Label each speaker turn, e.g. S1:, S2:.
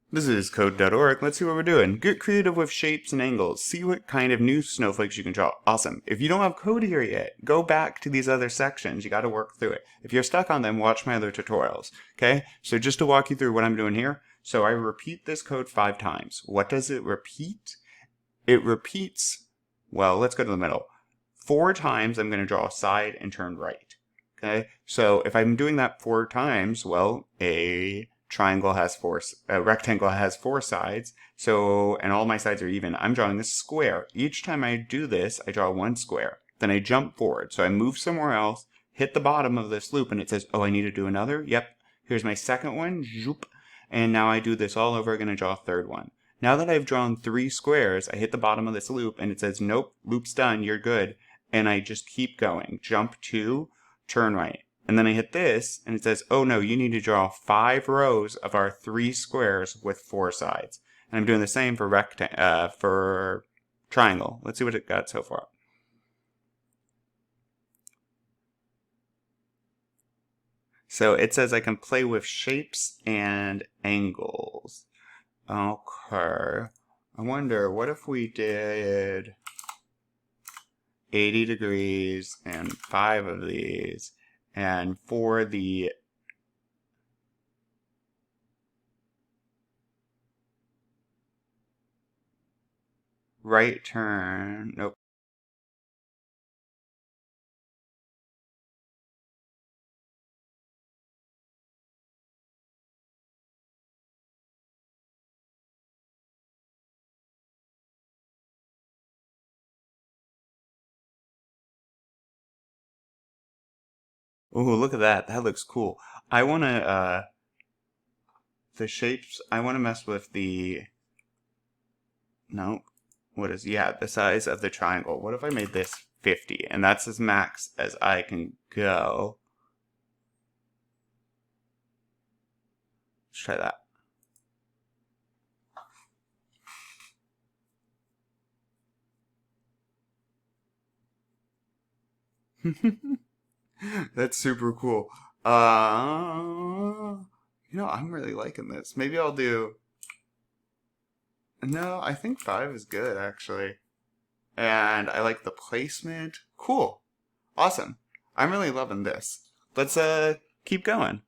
S1: This is code.org. Let's see what we're doing. Get creative with shapes and angles. See what kind of new snowflakes you can draw. Awesome. If you don't have code here yet, go back to these other sections. You got to work through it. If you're stuck on them, watch my other tutorials. Okay? So just to walk you through what I'm doing here. So I repeat this code 5 times. What does it repeat? It repeats, well, let's go to the middle. 4 times I'm going to draw a side and turn right. Okay? So if I'm doing that 4 times, well, a rectangle has 4 sides, and all my sides are even. I'm drawing a square. Each time I do this, I draw 1 square. Then I jump forward. So I move somewhere else, hit the bottom of this loop, and it says, oh, I need to do another? Yep. Here's my second one. Zoop. And now I do this all over again and draw a third one. Now that I've drawn 3 squares, I hit the bottom of this loop, and it says, nope, loop's done, you're good. And I just keep going. Jump 2, turn right. And then I hit this, and it says, oh no, you need to draw 5 rows of our 3 squares with 4 sides. And I'm doing the same for triangle. Let's see what it got so far. So it says I can play with shapes and angles. Okay. I wonder, what if we did 80 degrees and 5 of these? And for the right turn, nope. Ooh, look at that. That looks cool. I want to, the shapes, I want to mess with no, the size of the triangle. What if I made this 50? And that's as max as I can go. Let's try that. That's super cool. I'm really liking this. Maybe I'll do. No, I think 5 is good actually. And I like the placement. Cool. Awesome. I'm really loving this. Let's keep going.